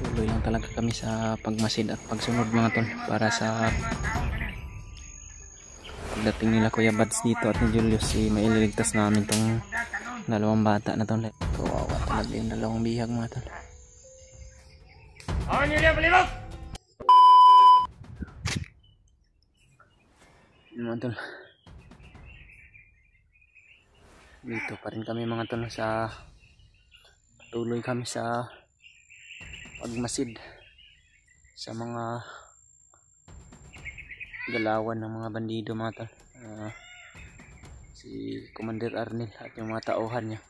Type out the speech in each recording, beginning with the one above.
Tuloy lang talaga kami sa pagmasid at pagsunod mga tol para sa pagdating nila Kuya Bads dito at ni Julius, maililigtas namin tong dalawang bata na tol. Kawawa talaga yung dalawang bihag mga tol. Yun mga tol, dito pa rin kami mga tol, patuloy kami sa pagmasid sa mga galawan ng mga bandido mga tol. Si Commander Arnel at yung mga tauhan niya,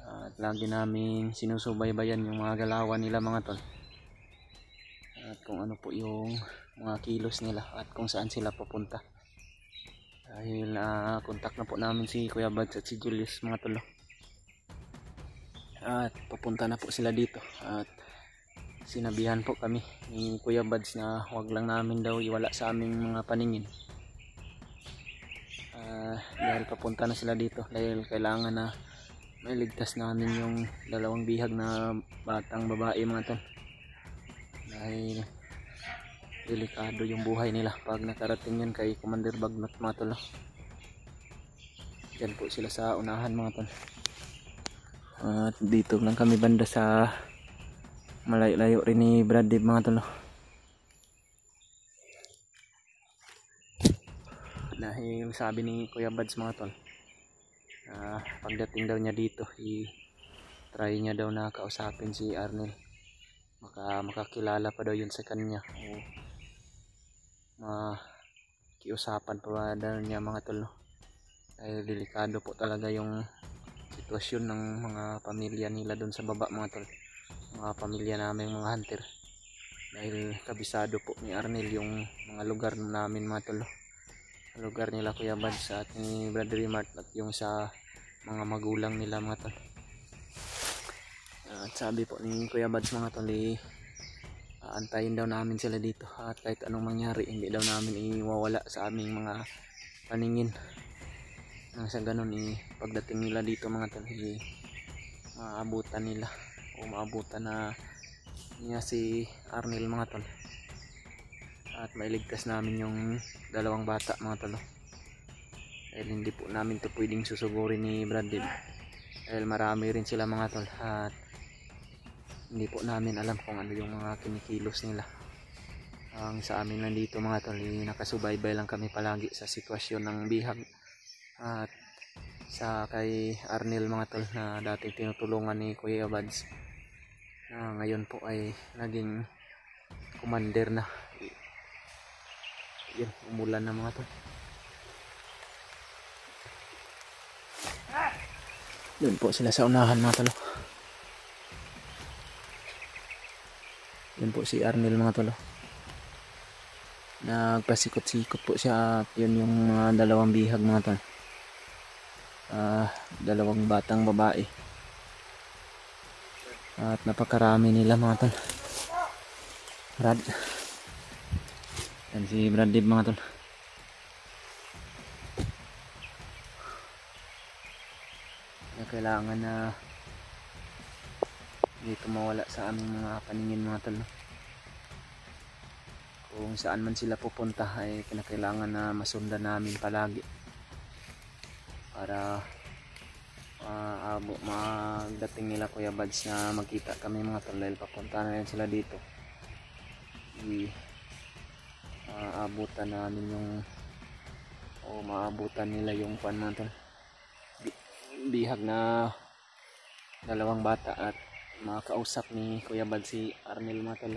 at lagi namin sinusubaybayan yung mga galawan nila mga tol, at kung ano po yung mga kilos nila at kung saan sila papunta, dahil kontak na po namin si Kuya Bads at si Julius mga tol, at papunta na po sila dito. At sinabihan po kami ni Kuya Bads na wag lang namin daw iwala sa aming mga paningin, dahil papunta na sila dito, dahil kailangan na mailigtas namin yung dalawang bihag na batang babae mga tol, dahil delikado yung buhay nila pag nakarating yan kay Commander Bagnot mga tol. Yan po sila sa unahan mga tol, at dito lang kami banda sa malayo-layo rin ni Brad Dave mga tol, dahil sabi ni Kuya Bads mga tol, pagdating daw niya dito try niya daw na kausapin si Arnel, makakilala pa daw yun sa kanya, o makiusapan pa daw niya mga tol, dahil delikado po talaga yung sitwasyon ng mga pamilya nila doon sa baba mga tol, mga pamilya namin mga hunter, dahil kabisado po ni Arnel yung mga lugar namin mga tol, lugar nila Kuya Bads at ni Brother Mart, at yung sa mga magulang nila mga tol. At sabi po ni Kuya Bads mga tol, aantayin daw namin sila dito, at kahit anong mangyari hindi daw namin iwawala sa aming mga paningin, nang sa ganun pagdating nila dito mga tol, maabutan nila o maabutan na niya si Arnel mga tol, at mailigtas namin yung dalawang bata mga tol, dahil hindi po namin to pwedeng susugurin ni Brad Dave, dahil marami rin sila mga tol, at hindi po namin alam kung ano yung mga kinikilos nila. Ang sa amin lang dito mga tol, nakasubaybay lang kami palagi sa sitwasyon ng bihag, at sa kay Arnel mga tol na dating tinutulungan ni Kuya Bads, ngayon po ay naging commander na. Yan, umulan na mga tol. Doon po sila sa unahan mga tol. Yun po si Arnel mga tol, nagpasikot-sikot po siya, at yun yung dalawang bihag mga tol, dalawang batang babae, at napakarami nila mga tol. Brad, yan si Brad Dave mga tol. Kailangan na dito mawala sa aming mga paningin mga tol. Kung saan man sila pupunta ay kinakailangan na masundan namin palagi, para magdating nila Kuya Bads na magkita kami mga tol, dahil papunta na rin sila dito. Maabutan namin yung maabutan nila yung mga tol, bihag na dalawang bata, at makakausap ni Kuya Bads si Arnel mga tol.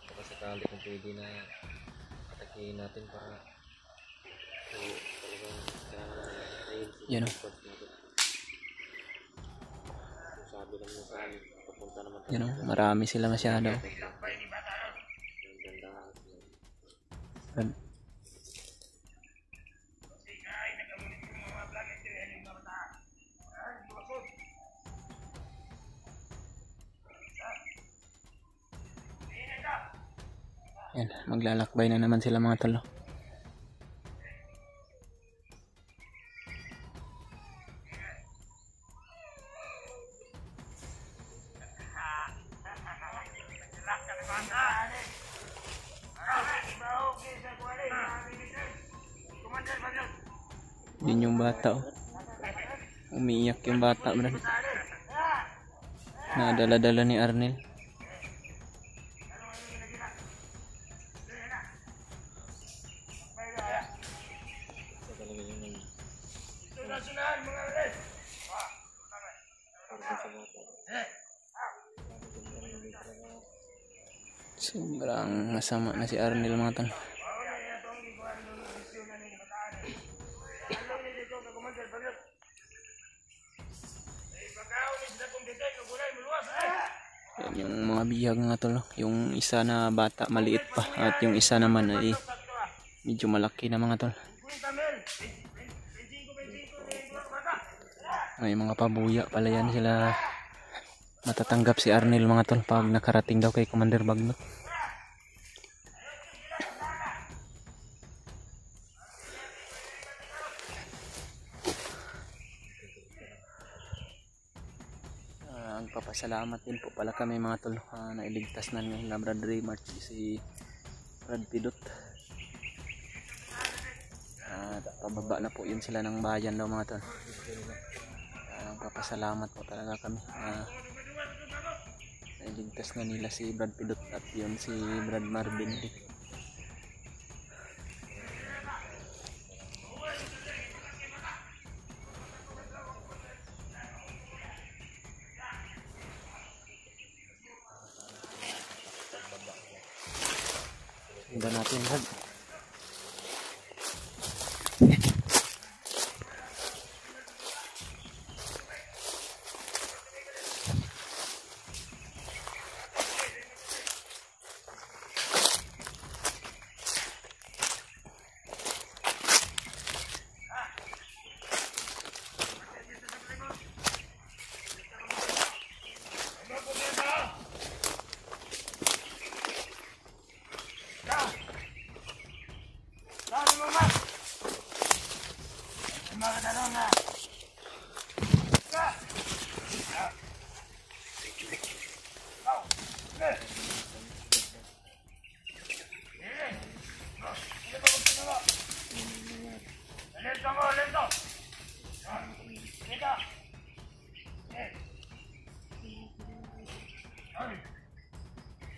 Baka sakali kung pwede na atakihin natin para yan o. Yan o, marami sila masyado. Yan, maglalakbay na naman sila mga tol. Yun yung bata, oh. Umiiyak yung bata, brad. Nadala-dala ni Arnel. Sobrang masama na si Arnel, mga tol. Yan yung mga bihag, nga tol. Yung isa na bata maliit pa at yung isa naman ay medyo malaki na, mga tol. May mga pabuya pala yan sila. Matatanggap si Arnel, mga tol, pag nakarating daw kay Commander Bagnot. Papasalamat din po pala kami, mga tol, na iligtas na nila Brad Raymart si Brad Pidot. Pababa na po yun sila ng bayan daw, mga tol. Papasalamat po talaga kami na iligtas na nila si Brad Pidot at yun si Brad Marvin din. Iba natin, Brad.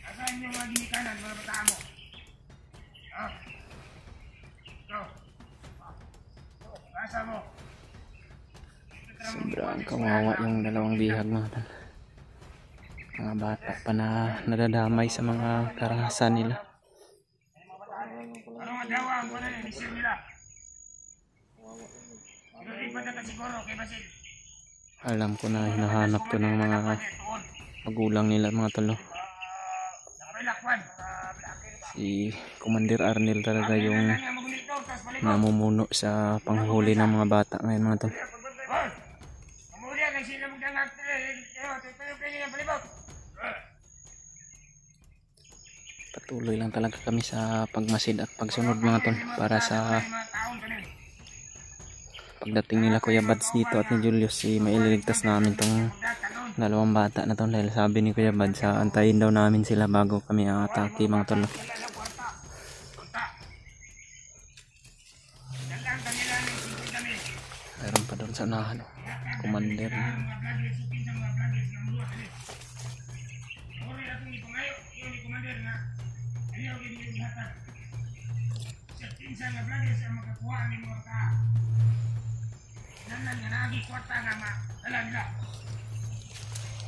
Asan yung mga ginikanan, mga bataan mo? Asa mo? Sobrang kawawa yung dalawang bihag, mga tol. Mga bata pa na nadadamay sa mga karahasan nila. Ano nga dawa ang wala na inisip nila? Pinuripan na ka siguro kay Basil. Alam ko na hinahanap to ng mga magulang nila, mga tol. Si Commander Arnel talaga yung namumuno sa panghuli ng mga bata ngayon, mga tol. Patuloy lang talaga kami sa pagmasid at pagsunod, mga tol, para sa pagdating nila Kuya Bads dito at ni Julius, maililigtas namin tong dalawang bata na to, dahil sabi ni Kuya Bads, antayin daw namin sila bago kami atake, mga tol. Meron pa doon sa unahan, Commander.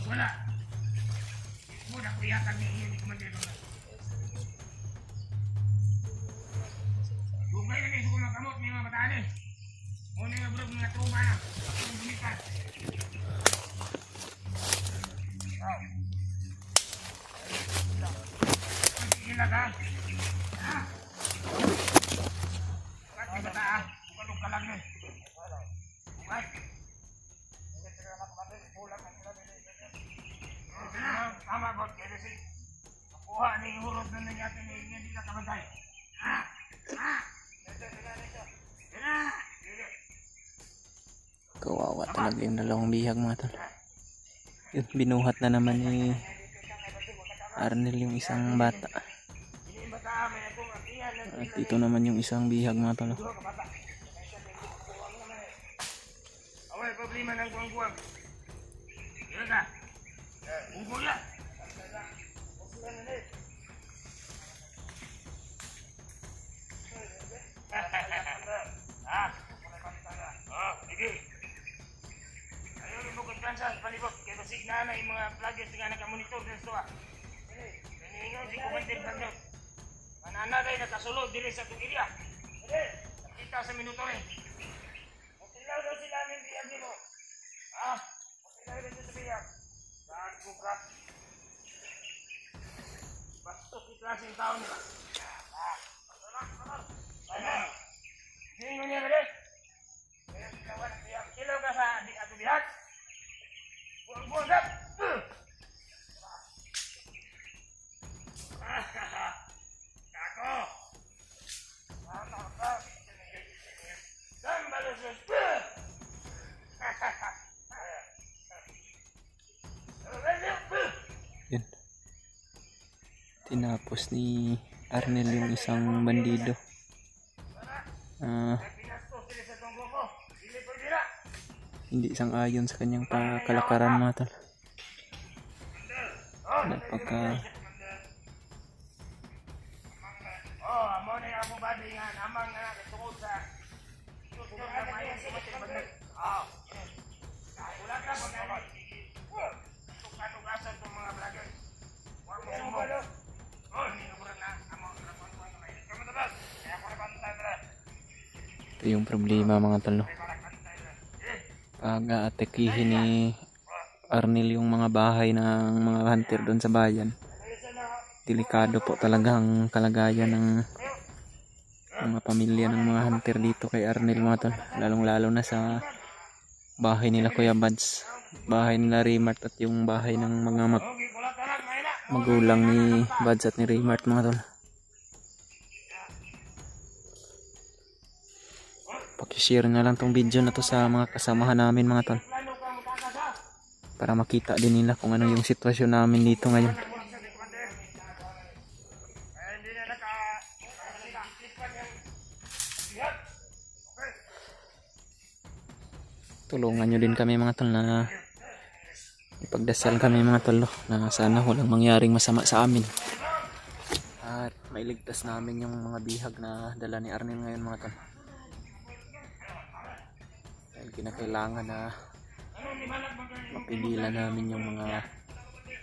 Wala. Muna ko yata niya ni Commander. Bugay na kayo sa kamot ng mga bataan eh. Muna nga bro, mga truma na. Ang bumipas. Sila ka? Bakit yung bata ah? Bukalog ka lang eh. Bakit? Tama ba? Kaya kasi nakuha na yung hurot na nangyari na hindi na kabantay. Kawawa talaga yung dalawang bihag, mga tol. Yun, binuhat na naman ni Arnel yung isang bata. At ito naman yung isang bihag mga tol. Awal problema ng guwang-guwang. Yan ka. Ungkol na. Sige. Ayaw rin mo kumpiyansa sa palibot. Kaya basig na yung mga vloggers nga nakamonitor sa ito. Naningaw si Kumandir Bandot. Mananagay nakasulod dili sa itong area. Nakita sa minuto rin. Masilaw daw sila ng biyag mo. Masilaw daw sa biyag. Saan bukrat? Bastos yung klaseng tao nila. Hingo niya rin. Kilo ka sa ato biyag. Buang-buang dap. Kako. Sambalusus. Yan. Tinapos ni Arnel yung isang bandido. Hindi isang ayon sa kanyang kalakaran mga tol. Napaka amo na yung body nga namang nga tungod sa susunod na mayan sa mating bandag. Wala ka mo na tugasan itong mga vlogger. Huwag mo sumbong. Hindi ka mura na. Kamu tabas. Kaya ko na pantay na. ito yung problema mga tol. Pag-aatakihin ni Arnel yung mga bahay ng mga hunter doon sa bayan, delikado po talaga ang kalagayan ng mga pamilya ng mga hunter dito kay Arnel mga tol, lalong lalo na sa bahay nila Kuya Bads, bahay nila Raymart at yung bahay ng mga magulang ni Bads at ni Raymart mga tol. Pakishare na lang tong video na to sa mga kasamahan namin mga tol, para makita din nila kung ano yung sitwasyon namin dito ngayon. Tulungan nyo din kami mga tol, na ipagdasal kami mga tol, na sana walang mangyaring masama sa amin at mailigtas namin yung mga bihag na dala ni Arnel ngayon mga tol. Dahil kinakailangan na mapigilan namin yung mga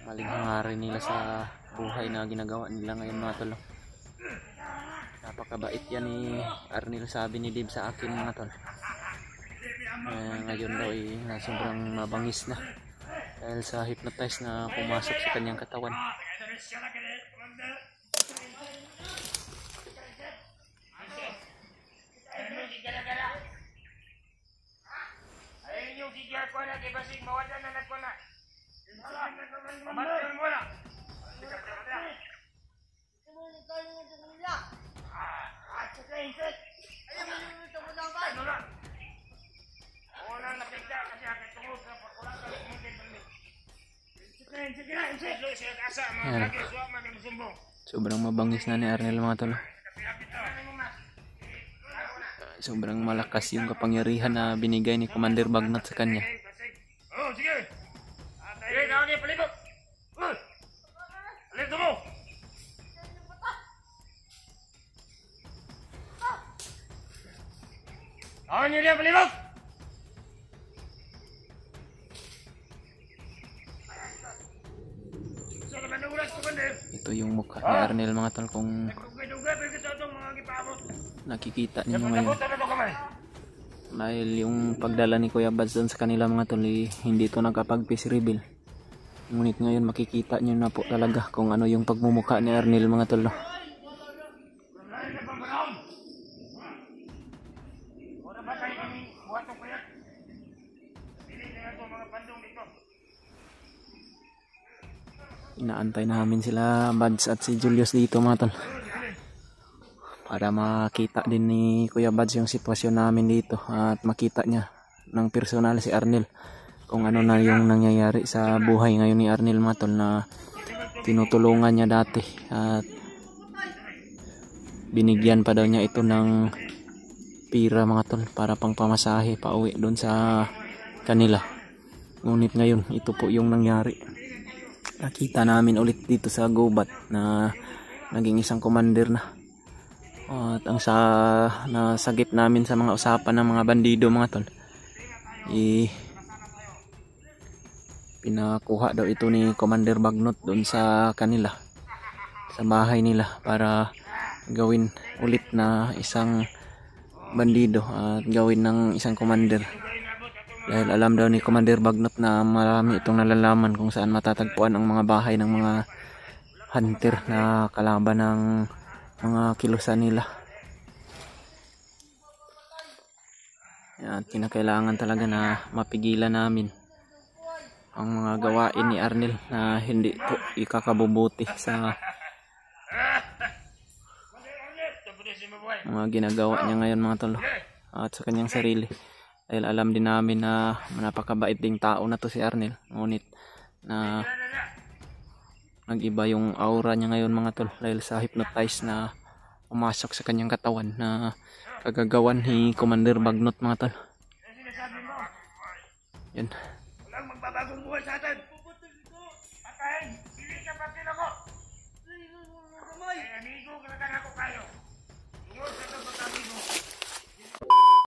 maling hangarin nila sa buhay na ginagawa nila ngayon mga tol. Napakabait yan ni Arnel, sabi ni Dib sa akin mga tol. Ngayon daw na sobrang mabangis na dahil sa hypnotize na pumasok sa kanyang katawan. Ayan. Sobrang mabangis na ni Arnel mga tol. Sobrang malakas yung kapangyarihan na binigay ni Commander Bagnat sa kanya. Oh, sige. Sige, kawag yung palibot. Palibot mo. Kawag nyo niya palibot. Ito yung mukha ni Arnel mga tol, kung nakikita ninyo ngayon. Dahil yung pagdala ni Kuya Bads doon sa kanila mga tol, hindi ito nagkapag-face reveal. Ngunit ngayon makikita nyo na po talaga kung ano yung pagmumukha ni Arnel mga tol. Inaantay namin sila Bads at si Julius dito mga tol, para makita din ni Kuya Bads yung sitwasyon namin dito at makita niya ng personal si Arnel kung ano na yung nangyayari sa buhay ngayon ni Arnel mga tol, na tinutulungan niya dati at binigyan pa daw niya ito ng pira mga tol para pang pamasahe pauwi doon sa kanila. Ngunit ngayon ito po yung nangyari. Nakita namin ulit dito sa gubat na naging isang commander na. At ang nasagip namin sa mga usapan ng mga bandido mga tol, pinakuha daw ito ni Commander Bagnot doon sa kanila, sa bahay nila, para gawin ulit na isang bandido at gawin ng isang commander. Dahil alam daw ni Commander Bagnot na marami itong nalalaman kung saan matatagpuan ang mga bahay ng mga hunter na kalaban ng mga kilusan nila. At kinakailangan talaga na mapigilan namin ang mga gawain ni Arnel na hindi po ikakabubuti sa mga ginagawa niya ngayon mga tol at sa kanyang sarili. Dahil alam din namin na napakabait ding tao na to si Arnel, ngunit na nag-iba yung aura niya ngayon mga tol dahil sa hypnotize na umasok sa kanyang katawan na kagagawan ni Commander Bagnot mga tol. Yan. Walang magbabagong buhay sa atin.